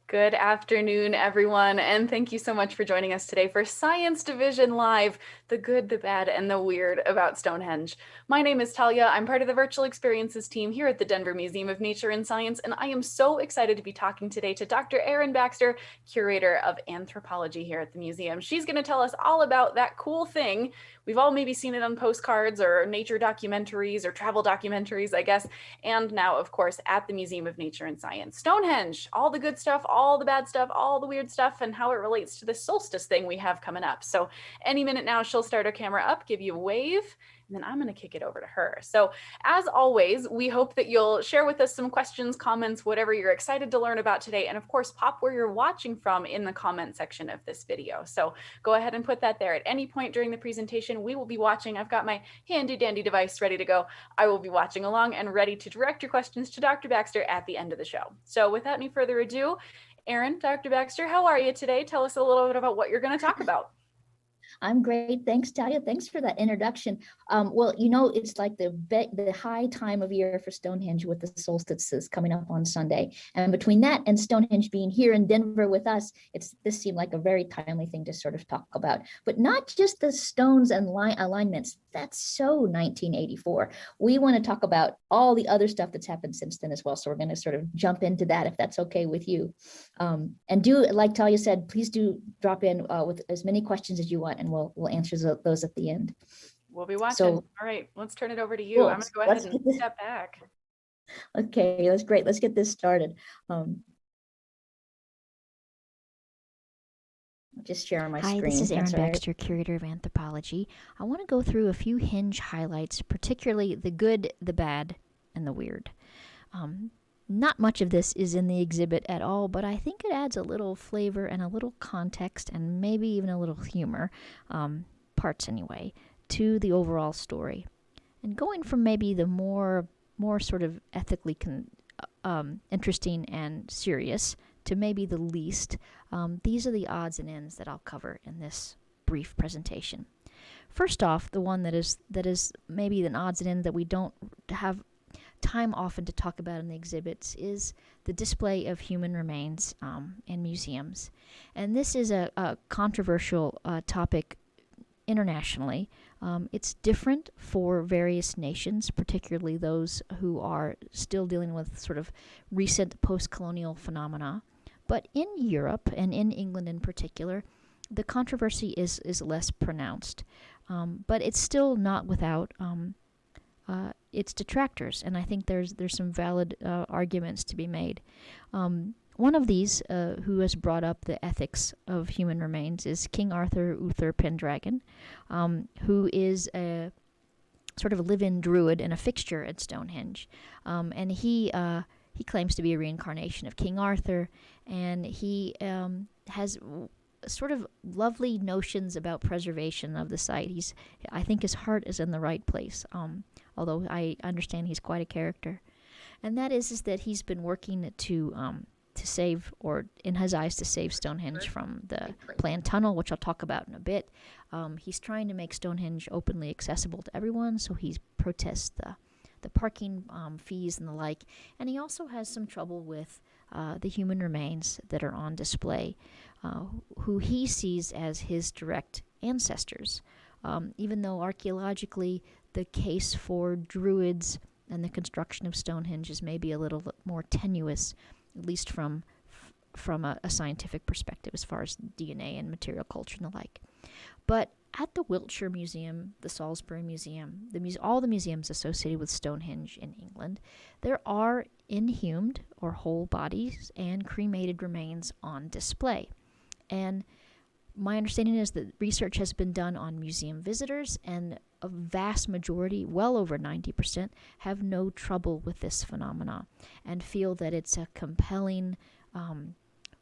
Good afternoon, everyone, and thank you so much for joining us today for Science Division Live, the good, the bad, and the weird about Stonehenge. My name is Talia. I'm part of the Virtual Experiences team here at the Denver Museum of Nature and Science, and I am so excited to be talking today to Dr. Erin Baxter, Curator of Anthropology here at the museum. She's going to tell us all about that cool thing. We've all maybe seen it on postcards or nature documentaries or travel documentaries, I guess, and now, of course, at the Museum of Nature and Science. Stonehenge, all the good stuff, all the bad stuff, all the weird stuff, and how it relates to the solstice thing we have coming up. So any minute now, she'll start her camera up, give you a wave, and then I'm going to kick it over to her. So as always, we hope that you'll share with us some questions, comments, whatever you're excited to learn about today, and of course, pop where you're watching from in the comment section of this video. So go ahead and put that there. At any point during the presentation, we will be watching. I've got my handy dandy device ready to go. I will be watching along and ready to direct your questions to Dr. Baxter at the end of the show. So without any further ado, Erin, Dr. Baxter, how are you today? Tell us a little bit about what you're going to talk about. I'm great. Thanks, Talia. Thanks for that introduction. Well, it's like the high time of year for Stonehenge with the solstices coming up on Sunday. And between that and Stonehenge being here in Denver with us, this seemed like a very timely thing to sort of talk about. But not just the stones and alignments. That's so 1984. We want to talk about all the other stuff that's happened since then as well. So we're going to sort of jump into that if that's okay with you. And do, like Talia said, please do drop in with as many questions as you want, and we'll answer those at the end. We'll be watching. So, all right, let's turn it over to you. Cool. I'm going to go ahead and step back. Okay, that's great. Let's get this started. Just sharing my screen. Hi, this is Erin Baxter, Curator of Anthropology. I want to go through a few Hinge highlights, particularly the good, the bad, and the weird. Not much of this is in the exhibit at all, but I think it adds a little flavor and a little context and maybe even a little humor, parts anyway, to the overall story. And going from maybe the more sort of ethically interesting and serious to maybe the least, these are the odds and ends that I'll cover in this brief presentation. First off, the one that is maybe an odds and ends that we don't have time often to talk about in the exhibits is the display of human remains in museums. And this is a controversial topic internationally. It's different for various nations, particularly those who are still dealing with sort of recent post-colonial phenomena. But in Europe, and in England in particular, the controversy is less pronounced. But it's still not without its detractors, and I think there's some valid arguments to be made. One of these, who has brought up the ethics of human remains, is King Arthur Uther Pendragon, who is a sort of a live-in druid and a fixture at Stonehenge, and he claims to be a reincarnation of King Arthur, and he has sort of lovely notions about preservation of the site. I think his heart is in the right place, although I understand he's quite a character. And that is that he's been working to save, or in his eyes, to save Stonehenge from the planned tunnel, which I'll talk about in a bit. He's trying to make Stonehenge openly accessible to everyone, so he protests the parking fees and the like. And he also has some trouble with the human remains that are on display, who he sees as his direct ancestors. Even though archaeologically the case for druids and the construction of Stonehenge is maybe a little more tenuous, at least from a scientific perspective as far as DNA and material culture and the like. But at the Wiltshire Museum, the Salisbury Museum, all the museums associated with Stonehenge in England, there are inhumed or whole bodies and cremated remains on display. And my understanding is that research has been done on museum visitors, and a vast majority, well over 90%, have no trouble with this phenomena and feel that it's a compelling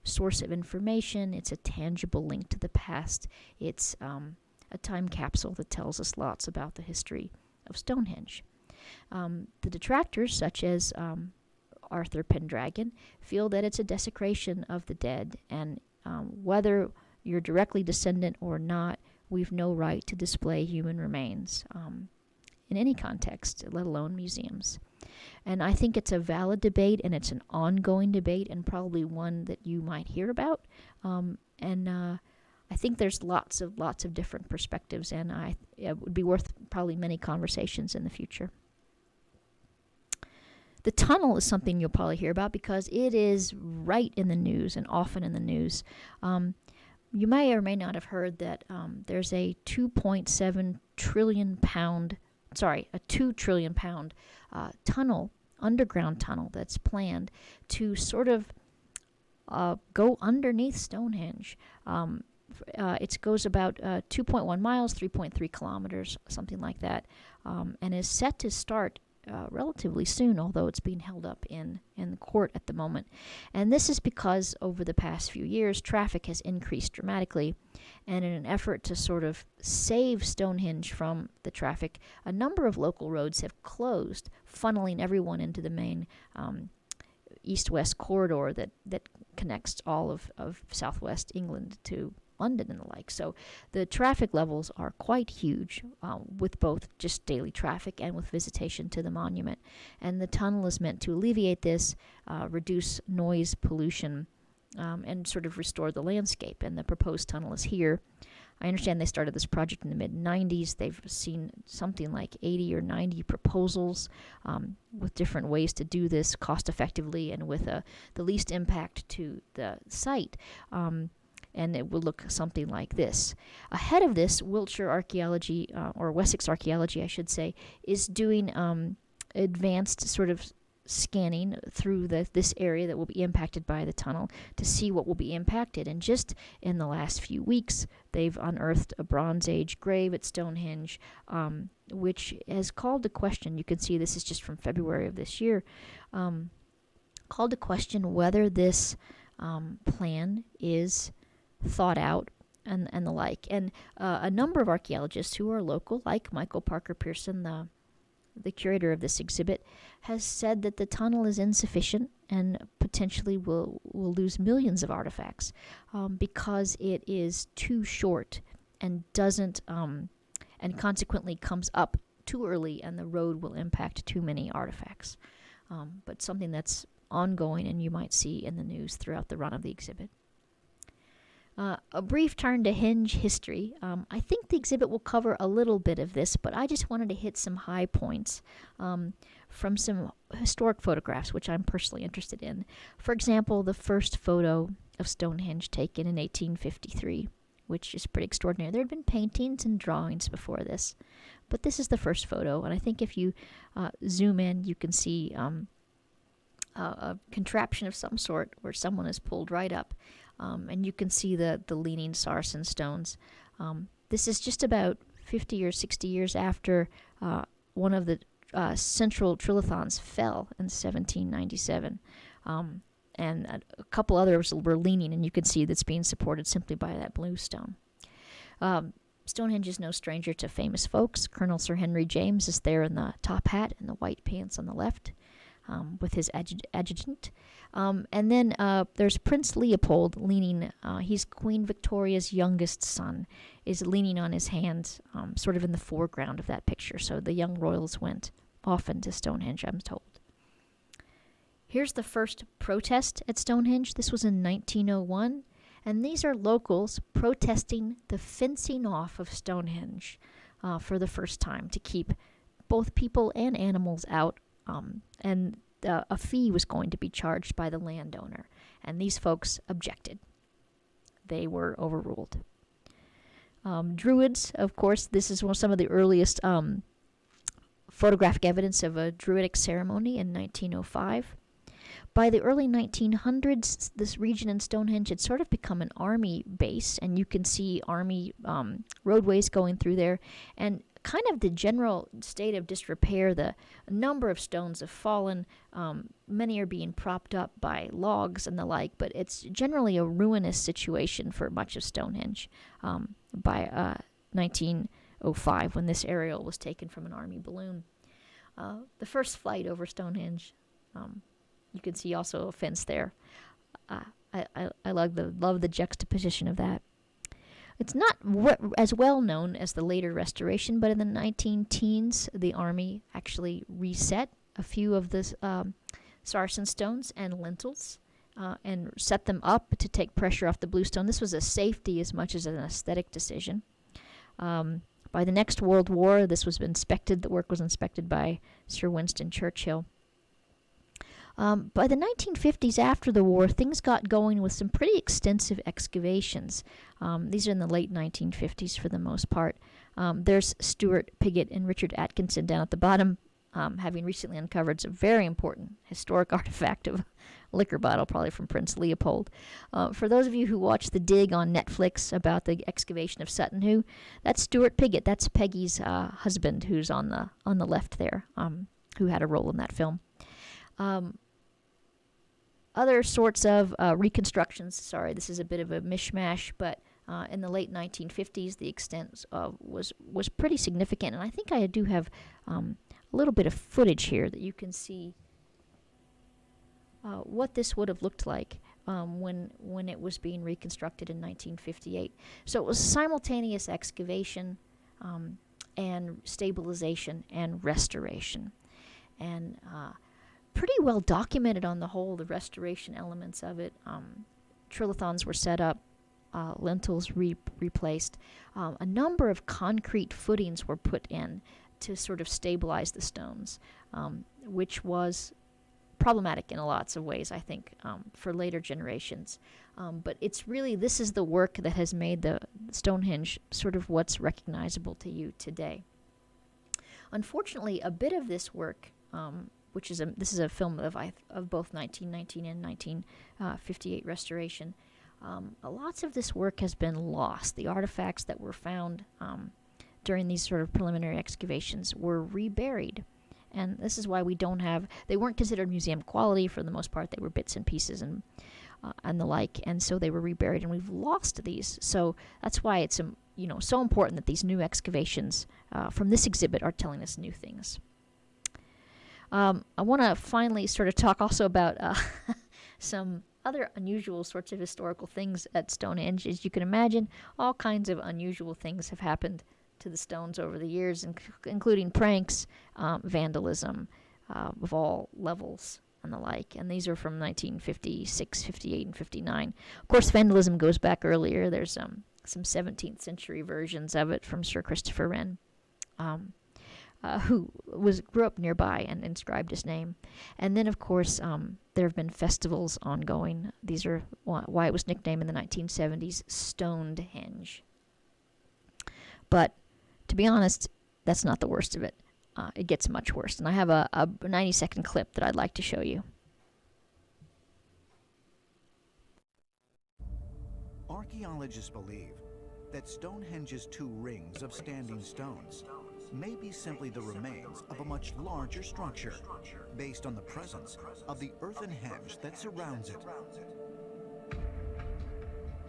source of information. It's a tangible link to the past. It's a time capsule that tells us lots about the history of Stonehenge. The detractors, such as Arthur Pendragon, feel that it's a desecration of the dead, and whether you're directly descendant or not, we've no right to display human remains. in any context, let alone museums. And I think it's a valid debate, and it's an ongoing debate, and probably one that you might hear about. I think there's lots of different perspectives, and it would be worth probably many conversations in the future. The tunnel is something you'll probably hear about because it is right in the news and often in the news. You may or may not have heard that there's a 2.7 trillion pound, a 2 trillion pound tunnel, underground tunnel that's planned to sort of go underneath Stonehenge. It goes about 2.1 miles, 3.3 kilometers, something like that, and is set to start relatively soon, although it's being held up in court at the moment. And this is because over the past few years, traffic has increased dramatically, and in an effort to sort of save Stonehenge from the traffic, a number of local roads have closed, funneling everyone into the main east-west corridor that connects all of southwest England to London and the like. So the traffic levels are quite huge, with both just daily traffic and with visitation to the monument. And the tunnel is meant to alleviate this, reduce noise pollution, and sort of restore the landscape. And the proposed tunnel is here. I understand they started this project in the mid-90s. They've seen something like 80 or 90 proposals with different ways to do this cost effectively and with the least impact to the site. And it will look something like this. Ahead of this, Wiltshire Archaeology, or Wessex Archaeology, I should say, is doing advanced sort of scanning through this area that will be impacted by the tunnel to see what will be impacted. And just in the last few weeks, they've unearthed a Bronze Age grave at Stonehenge, which has called to question, you can see this is just from February of this year, called to question whether this plan is thought out and the like. And a number of archaeologists who are local, like Michael Parker Pearson, the curator of this exhibit, has said that the tunnel is insufficient and potentially will lose millions of artifacts because it is too short and doesn't and consequently comes up too early, and the road will impact too many artifacts. But something that's ongoing and you might see in the news throughout the run of the exhibit. A brief turn to Hinge History. I think the exhibit will cover a little bit of this, but I just wanted to hit some high points from some historic photographs, which I'm personally interested in. For example, the first photo of Stonehenge taken in 1853, which is pretty extraordinary. There had been paintings and drawings before this, but this is the first photo, and I think if you zoom in, you can see a contraption of some sort where someone is pulled right up. And you can see the leaning sarsen stones. This is just about 50 or 60 years after one of the central trilithons fell in 1797. And a couple others were leaning, and you can see that's being supported simply by that blue stone. Stonehenge is no stranger to famous folks. Colonel Sir Henry James is there in the top hat and the white pants on the left. With his adjutant. And then there's Prince Leopold leaning, he's Queen Victoria's youngest son, is leaning on his hand, sort of in the foreground of that picture. So the young royals went often to Stonehenge, I'm told. Here's the first protest at Stonehenge. This was in 1901. And these are locals protesting the fencing off of Stonehenge for the first time to keep both people and animals out. And a fee was going to be charged by the landowner, and these folks objected. They were overruled. Druids, of course, this is some of the earliest photographic evidence of a Druidic ceremony in 1905. By the early 1900s, this region in Stonehenge had sort of become an army base, and you can see army roadways going through there, and kind of the general state of disrepair. The number of stones have fallen. Many are being propped up by logs and the like, but it's generally a ruinous situation for much of Stonehenge by 1905, when this aerial was taken from an army balloon. The first flight over Stonehenge, you can see also a fence there. I love the juxtaposition of that. It's not as well known as the later restoration, but in the 19-teens, the Army actually reset a few of the sarsen stones and lintels and set them up to take pressure off the bluestone. This was a safety as much as an aesthetic decision. By the next World War, this was inspected. The work was inspected by Sir Winston Churchill. By the 1950s, after the war, things got going with some pretty extensive excavations. These are in the late 1950s for the most part. There's Stuart Piggott and Richard Atkinson down at the bottom, having recently uncovered a very important historic artifact of a liquor bottle, probably from Prince Leopold. For those of you who watch The Dig on Netflix about the excavation of Sutton Hoo, that's Stuart Piggott. That's Peggy's husband, who's on the left there, who had a role in that film. Other sorts of reconstructions, sorry, this is a bit of a mishmash, but in the late 1950s, the extent was pretty significant. And I think I do have a little bit of footage here that you can see what this would have looked like when it was being reconstructed in 1958. So it was simultaneous excavation and stabilization and restoration. And pretty well documented on the whole, the restoration elements of it. Trilithons were set up, lintels replaced. A number of concrete footings were put in to sort of stabilize the stones, which was problematic in lots of ways, I think, for later generations. But it's really, this is the work that has made the Stonehenge sort of what's recognizable to you today. Unfortunately, a bit of this work, this is a film of both 1919 and 1958 restoration. Lots of this work has been lost. The artifacts that were found during these sort of preliminary excavations were reburied. And this is why they weren't considered museum quality for the most part. They were bits and pieces and the like. And so they were reburied, and we've lost these. So that's why it's so important that these new excavations from this exhibit are telling us new things. I want to finally sort of talk also about some other unusual sorts of historical things at Stonehenge. As you can imagine, all kinds of unusual things have happened to the stones over the years, including pranks, vandalism of all levels, and the like. And these are from 1956, 58, and 59. Of course, vandalism goes back earlier. There's some 17th century versions of it from Sir Christopher Wren. Who grew up nearby and inscribed his name. And then, of course, there have been festivals ongoing. These are why it was nicknamed in the 1970s Stonehenge. But to be honest, that's not the worst of it. It gets much worse. And I have a 90-second clip that I'd like to show you. Archaeologists believe that Stonehenge's two rings of standing stones may be simply the remains of a much larger structure based on the presence of the earthen henge that surrounds it.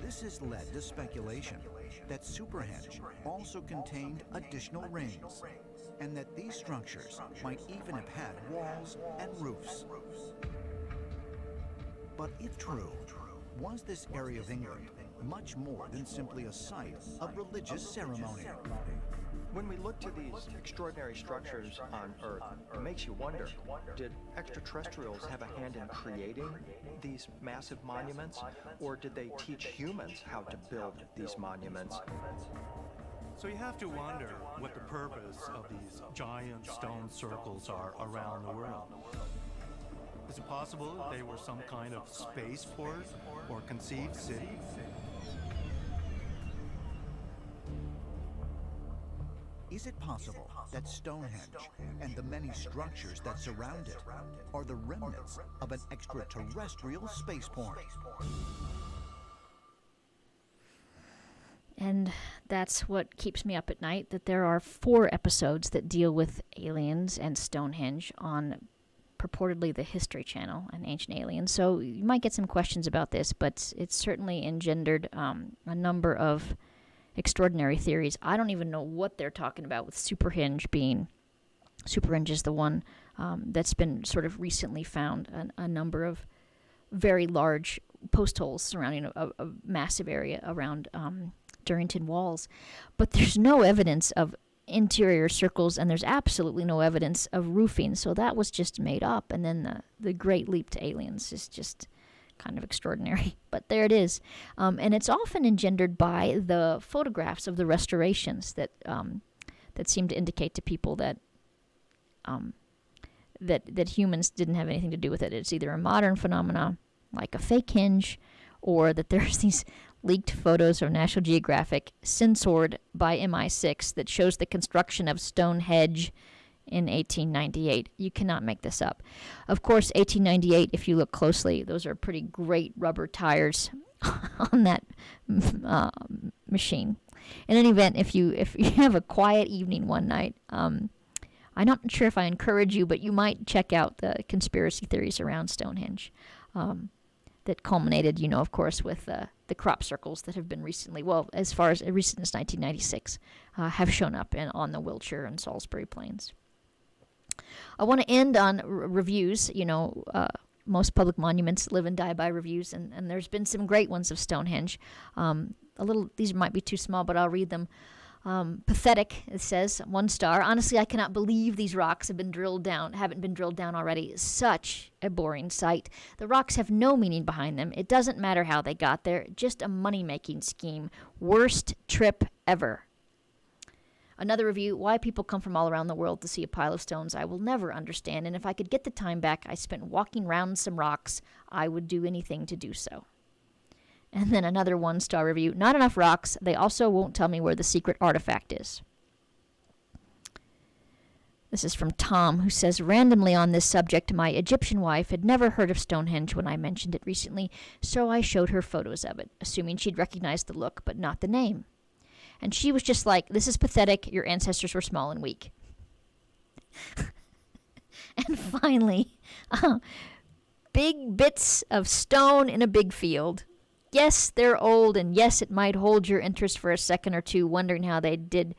This has led to speculation that Superhenge also contained additional rings, and that these structures might even have had walls and roofs. But if true, was this area of England much more than simply a site of religious ceremony? When we look to these extraordinary structures on Earth, it makes you wonder, did extraterrestrials have a hand in creating these massive monuments, or did they teach humans how to build these monuments? So you have to wonder what the purpose of these giant stone circles are around the world. Is it possible that they were some kind of spaceport or conceived city? Is it possible that Stonehenge and the many structures that surround it are the remnants of an extraterrestrial spaceport? And that's what keeps me up at night, that there are 4 episodes that deal with aliens and Stonehenge on purportedly the History Channel and Ancient Aliens. So you might get some questions about this, but it's certainly engendered a number of extraordinary theories. I don't even know what they're talking about with Superhenge is the one that's been sort of recently found, a number of very large post holes surrounding a massive area around Durrington walls, but there's no evidence of interior circles, and there's absolutely no evidence of roofing, so that was just made up. And then the Great Leap to Aliens is just kind of extraordinary, but there it is. And it's often engendered by the photographs of the restorations that seem to indicate to people that that humans didn't have anything to do with it. It's either a modern phenomena, like a fake hinge, or that there's these leaked photos from National Geographic censored by MI6 that shows the construction of Stonehenge in 1898. You cannot make this up. Of course, 1898, if you look closely, those are pretty great rubber tires on that machine. In any event, if you have a quiet evening one night, I'm not sure if I encourage you, but you might check out the conspiracy theories around Stonehenge that culminated, of course, with the crop circles that have been recently, well, as far as recent as 1996, have shown up on the Wiltshire and Salisbury plains. I want to end on reviews. Most public monuments live and die by reviews, and there's been some great ones of Stonehenge. These might be too small, but I'll read them. Pathetic, it says, 1 star. Honestly, I cannot believe these rocks haven't been drilled down already. Such a boring sight. The rocks have no meaning behind them. It doesn't matter how they got there. Just a money-making scheme. Worst trip ever. Another review, why people come from all around the world to see a pile of stones I will never understand, and if I could get the time back I spent walking around some rocks, I would do anything to do so. And then another 1-star review, not enough rocks, they also won't tell me where the secret artifact is. This is from Tom, who says, randomly on this subject, my Egyptian wife had never heard of Stonehenge when I mentioned it recently, so I showed her photos of it, assuming she'd recognize the look, but not the name. And she was just like, this is pathetic, your ancestors were small and weak. And finally, big bits of stone in a big field. Yes, they're old, and yes, it might hold your interest for a second or two, wondering how they did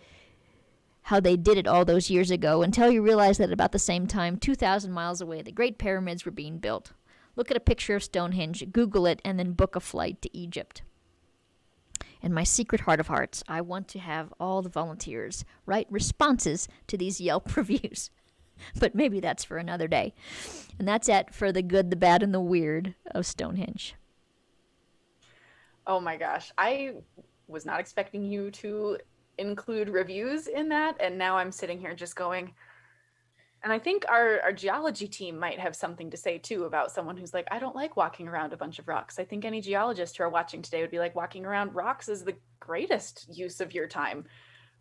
it all those years ago, until you realize that at about the same time, 2,000 miles away, the Great Pyramids were being built. Look at a picture of Stonehenge, Google it, and then book a flight to Egypt. In my secret heart of hearts, I want to have all the volunteers write responses to these Yelp reviews. But maybe that's for another day. And that's it for the good, the bad, and the weird of Stonehenge. Oh my gosh. I was not expecting you to include reviews in that. And now I'm sitting here just going, and I think our geology team might have something to say too about someone who's like, I don't like walking around a bunch of rocks. I think any geologists who are watching today would be like, walking around rocks is the greatest use of your time.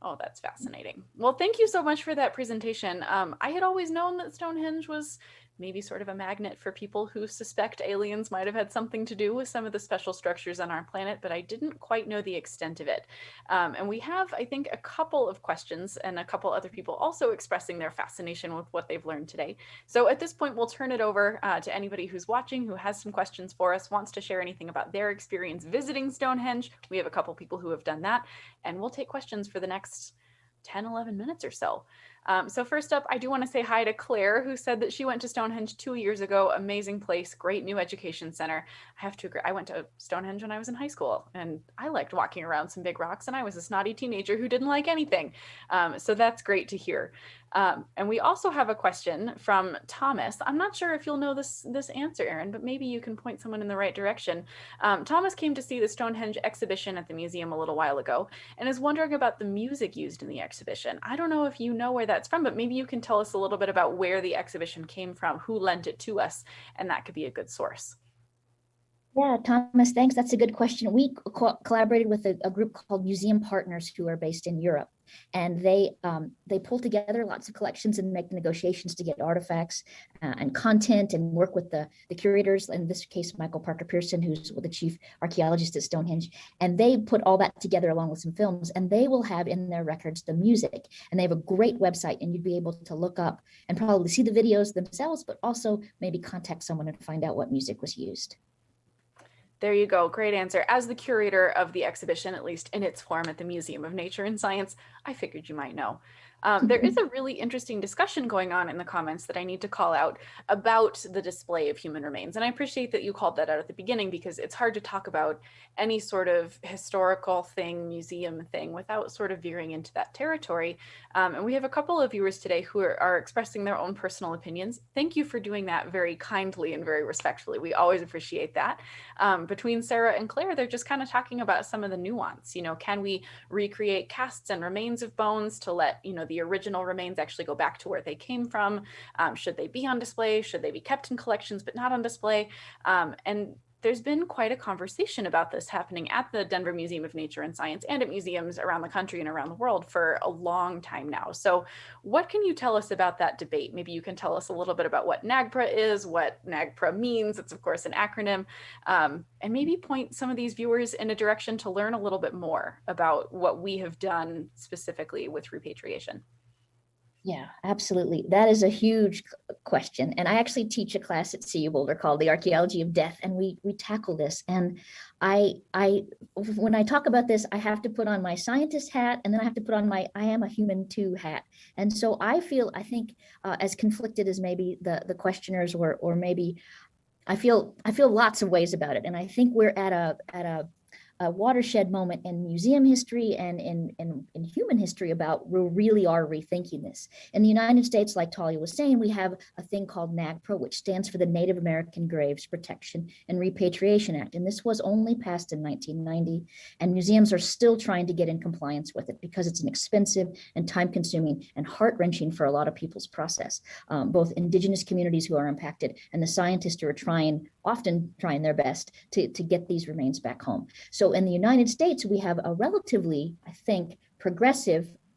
Oh, that's fascinating. Well, thank you so much for that presentation. I had always known that Stonehenge was maybe sort of a magnet for people who suspect aliens might have had something to do with some of the special structures on our planet, but I didn't quite know the extent of it. And we have, I think, a couple of questions and a couple other people also expressing their fascination with what they've learned today. So at this point, we'll turn it over to anybody who's watching, who has some questions for us, wants to share anything about their experience visiting Stonehenge. We have a couple people who have done that, and we'll take questions for the next 10, 11 minutes or so. So first up, I do want to say hi to Claire, who said that she went to Stonehenge 2 years ago. Amazing place, great new education center. I have to agree. I went to Stonehenge when I was in high school, and I liked walking around some big rocks, and I was a snotty teenager who didn't like anything. So that's great to hear. And we also have a question from Thomas. I'm not sure if you'll know this answer, Erin, but maybe you can point someone in the right direction. Thomas came to see the Stonehenge exhibition at the museum a little while ago and is wondering about the music used in the exhibition. I don't know if you know where that's from, but maybe you can tell us a little bit about where the exhibition came from, who lent it to us, and that could be a good source. Yeah, Thomas, thanks. That's a good question. We collaborated with a group called Museum Partners, who are based in Europe, and they pull together lots of collections and make negotiations to get artifacts and content, and work with the curators. In this case, Michael Parker Pearson, who's the chief archaeologist at Stonehenge, and they put all that together along with some films, and they will have in their records the music, and they have a great website, and you'd be able to look up and probably see the videos themselves, but also maybe contact someone and find out what music was used. There you go. Great answer. As the curator of the exhibition, at least in its form at the Museum of Nature and Science, I figured you might know. There is a really interesting discussion going on in the comments that I need to call out about the display of human remains. And I appreciate that you called that out at the beginning, because it's hard to talk about any sort of historical thing, museum thing, without sort of veering into that territory. And we have a couple of viewers today who are expressing their own personal opinions. Thank you for doing that very kindly and very respectfully. We always appreciate that. Between Sarah and Claire, they're just kind of talking about some of the nuance. Can we recreate casts and remains of bones to let the original remains actually go back to where they came from? Should they be on display? Should they be kept in collections but not on display? And there's been quite a conversation about this happening at the Denver Museum of Nature and Science and at museums around the country and around the world for a long time now. So what can you tell us about that debate? Maybe you can tell us a little bit about what NAGPRA is, what NAGPRA means. It's of course an acronym, and maybe point some of these viewers in a direction to learn a little bit more about what we have done specifically with repatriation. Yeah, absolutely. That is a huge question. And I actually teach a class at CU Boulder called the Archeology of Death, and we tackle this. And I when I talk about this, I have to put on my scientist hat, and then I have to put on my I am a human too hat. And so I think as conflicted as maybe the questioners or maybe I feel lots of ways about it. And I think we're at a watershed moment in museum history and in human history about we really are rethinking this. In the United States, like Talia was saying, we have a thing called NAGPRA, which stands for the Native American Graves Protection and Repatriation Act. And this was only passed in 1990, and museums are still trying to get in compliance with it because it's an expensive and time-consuming and heart-wrenching for a lot of people's process, both indigenous communities who are impacted and the scientists who are often trying their best to get these remains back home. So in the United States, we have a relatively, I think,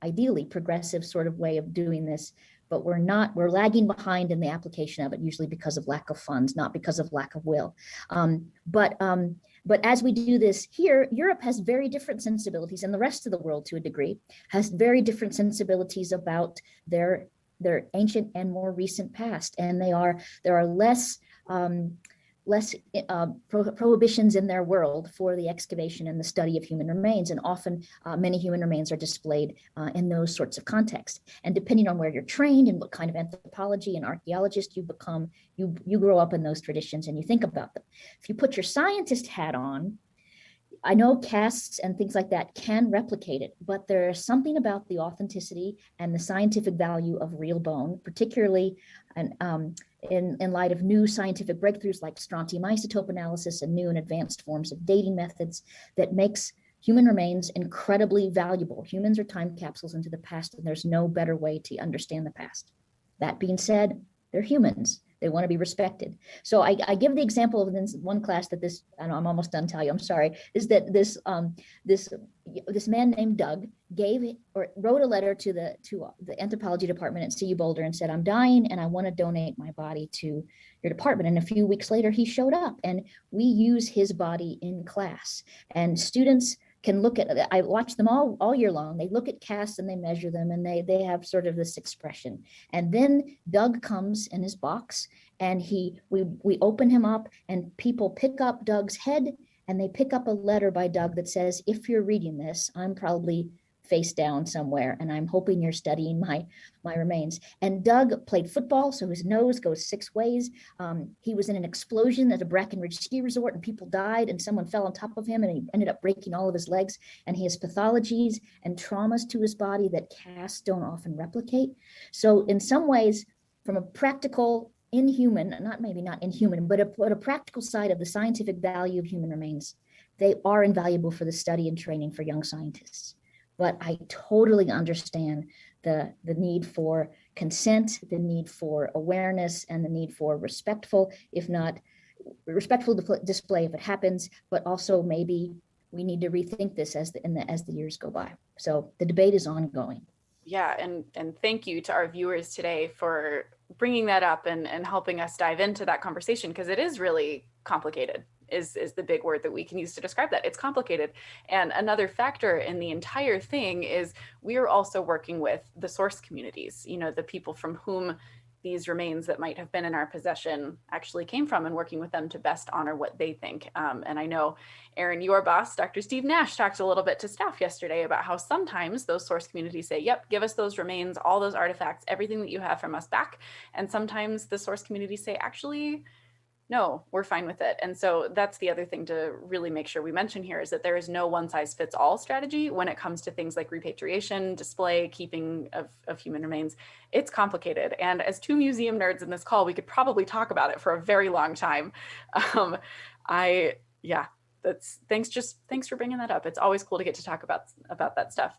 ideally progressive sort of way of doing this, but we're lagging behind in the application of it, usually because of lack of funds, not because of lack of will. But as we do this here, Europe has very different sensibilities, and the rest of the world to a degree has very different sensibilities about their ancient and more recent past. And there are less prohibitions in their world for the excavation and the study of human remains. And often many human remains are displayed in those sorts of contexts. And depending on where you're trained and what kind of anthropology and archaeologist you become, you grow up in those traditions and you think about them. If you put your scientist hat on, I know casts and things like that can replicate it, but there's something about the authenticity and the scientific value of real bone, particularly in light of new scientific breakthroughs like strontium isotope analysis and new and advanced forms of dating methods that makes human remains incredibly valuable. Humans are time capsules into the past, and there's no better way to understand the past. That being said, they're humans. They want to be respected. So I give the example of this one class that I'm almost done telling you, I'm sorry, is that this man named Doug wrote a letter to the anthropology department at CU Boulder and said, I'm dying and I want to donate my body to your department. And a few weeks later, he showed up, and we use his body in class. And students can look at it. I watch them all year long. They look at casts and they measure them, and they have sort of this expression. And then Doug comes in his box, and we open him up, and people pick up Doug's head, and they pick up a letter by Doug that says, if you're reading this, I'm probably face down somewhere, and I'm hoping you're studying my remains. And Doug played football, so his nose goes 6 ways. He was in an explosion at a Brackenridge ski resort, and people died, and someone fell on top of him, and he ended up breaking all of his legs. And he has pathologies and traumas to his body that casts don't often replicate. So in some ways, from a practical, inhuman, not inhuman, but a practical side of the scientific value of human remains, they are invaluable for the study and training for young scientists. But I totally understand the need for consent, the need for awareness, and the need for respectful display if it happens, but also maybe we need to rethink this as the years go by. So the debate is ongoing. Yeah, and thank you to our viewers today for bringing that up and helping us dive into that conversation, because it is really complicated. Is the big word that we can use to describe that. It's complicated. And another factor in the entire thing is we are also working with the source communities, the people from whom these remains that might have been in our possession actually came from, and working with them to best honor what they think. And I know, Erin, your boss, Dr. Steve Nash, talked a little bit to staff yesterday about how sometimes those source communities say, yep, give us those remains, all those artifacts, everything that you have from us back. And sometimes the source communities say, actually, no, we're fine with it. And so that's the other thing to really make sure we mention here, is that there is no one size fits all strategy when it comes to things like repatriation, display, keeping of human remains. It's complicated. And as two museum nerds in this call, we could probably talk about it for a very long time. Thanks for bringing that up. It's always cool to get to talk about that stuff.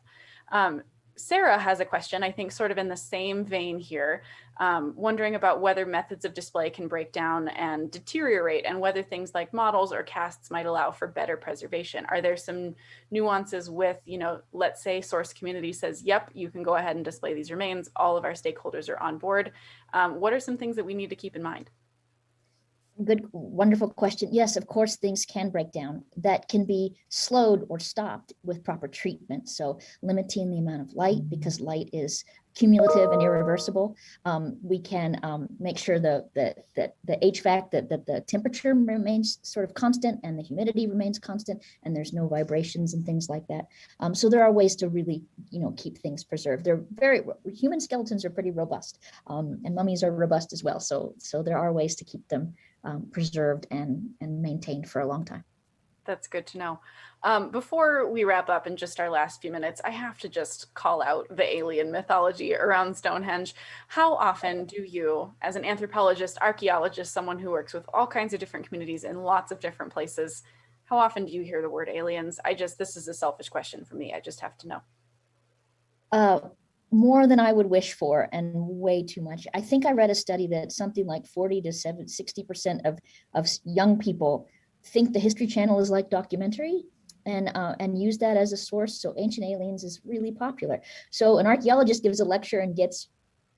Sarah has a question, I think sort of in the same vein here, wondering about whether methods of display can break down and deteriorate, and whether things like models or casts might allow for better preservation. Are there some nuances with, let's say source community says, yep, you can go ahead and display these remains, all of our stakeholders are on board. What are some things that we need to keep in mind? Good, wonderful question. Yes, of course, things can break down. That can be slowed or stopped with proper treatment. So limiting the amount of light, because light is cumulative and irreversible. We can make sure that the HVAC, that the temperature remains sort of constant and the humidity remains constant, and there's no vibrations and things like that. So there are ways to really, keep things preserved. Human skeletons are pretty robust, and mummies are robust as well. So there are ways to keep them preserved and maintained for a long time. That's good to know. Before we wrap up in just our last few minutes, I have to just call out the alien mythology around Stonehenge. How often do you, as an anthropologist, archaeologist, someone who works with all kinds of different communities in lots of different places, how often do you hear the word aliens? This is a selfish question for me. I just have to know. More than I would wish for, and way too much. I think I read a study that something like 40 to 60% of young people think the History Channel is like documentary, and use that as a source. So Ancient Aliens is really popular. So an archaeologist gives a lecture and gets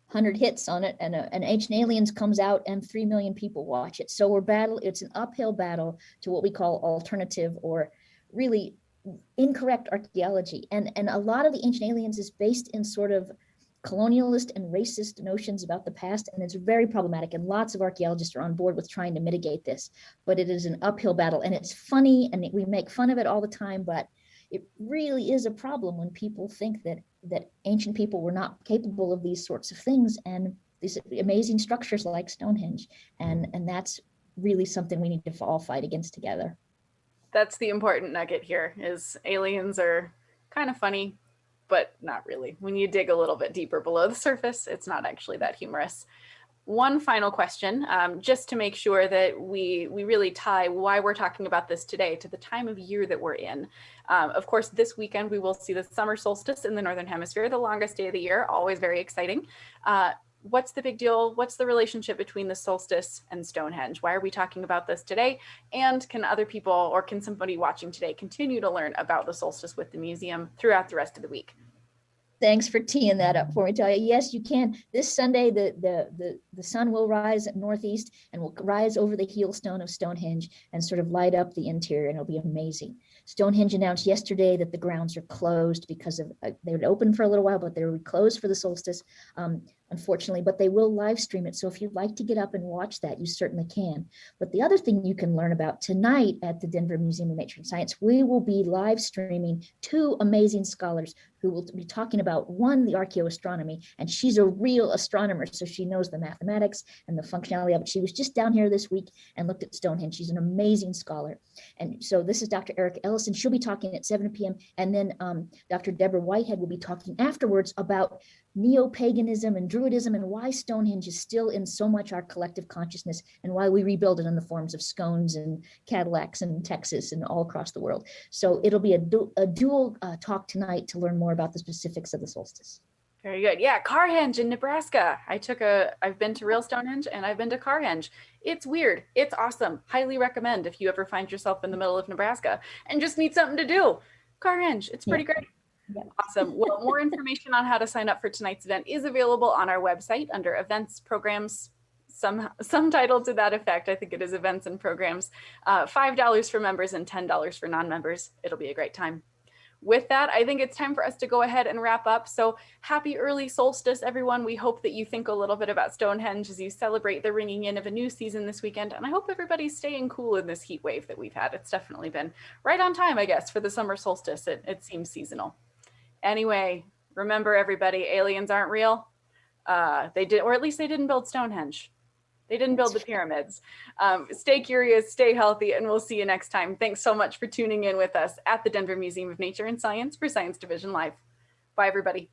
100 hits on it, and Ancient Aliens comes out and 3 million people watch it. So it's an uphill battle to what we call alternative or really incorrect archaeology. And a lot of the Ancient Aliens is based in sort of colonialist and racist notions about the past, and it's very problematic, and lots of archaeologists are on board with trying to mitigate this, but it is an uphill battle, and it's funny and we make fun of it all the time, but it really is a problem when people think that ancient people were not capable of these sorts of things, and these amazing structures like Stonehenge, and that's really something we need to all fight against together. That's the important nugget here, is aliens are kind of funny, but not really. When you dig a little bit deeper below the surface, it's not actually that humorous. One final question, just to make sure that we really tie why we're talking about this today to the time of year that we're in. Of course, this weekend we will see the summer solstice in the Northern Hemisphere, the longest day of the year, always very exciting. What's the big deal? What's the relationship between the solstice and Stonehenge? Why are we talking about this today? And can other people, or can somebody watching today, continue to learn about the solstice with the museum throughout the rest of the week? Thanks for teeing that up for me, Talia. Yes, you can. This Sunday, the sun will rise at northeast and will rise over the heel stone of Stonehenge and sort of light up the interior, and it'll be amazing. Stonehenge announced yesterday that the grounds are closed because of they were open for a little while, but they were closed for the solstice, unfortunately, but they will live stream it. So if you'd like to get up and watch that, you certainly can. But the other thing you can learn about tonight at the Denver Museum of Nature and Science, we will be live streaming 2 amazing scholars who will be talking about, one, the archaeoastronomy, and she's a real astronomer, so she knows the mathematics and the functionality of it. She was just down here this week and looked at Stonehenge. She's an amazing scholar. And so this is Dr. Erica Ellison. She'll be talking at 7 p.m. And then Dr. Deborah Whitehead will be talking afterwards about neo-paganism and Druidism and why Stonehenge is still in so much our collective consciousness and why we rebuild it in the forms of scones and Cadillacs in Texas and all across the world. So it'll be a dual talk tonight to learn more about the specifics of the solstice. Very good. Yeah, Carhenge in Nebraska. I've been to real Stonehenge and I've been to Carhenge. It's weird. It's awesome. Highly recommend if you ever find yourself in the middle of Nebraska and just need something to do. Carhenge, it's pretty great. Yeah. Awesome. Well, more information on how to sign up for tonight's event is available on our website under events, programs, some title to that effect. I think it is events and programs. $5 for members and $10 for non-members. It'll be a great time. with that, I think it's time for us to go ahead and wrap up. So happy early solstice, everyone. We hope that you think a little bit about Stonehenge as you celebrate the ringing in of a new season this weekend. And I hope everybody's staying cool in this heat wave that we've had. It's definitely been right on time, I guess, for the summer solstice. It seems seasonal. Anyway, remember everybody, aliens aren't real. They did, or at least they didn't build Stonehenge. They didn't build the pyramids. Stay curious, stay healthy, and we'll see you next time. Thanks so much for tuning in with us at the Denver Museum of Nature and Science for Science Division Live. Bye, everybody.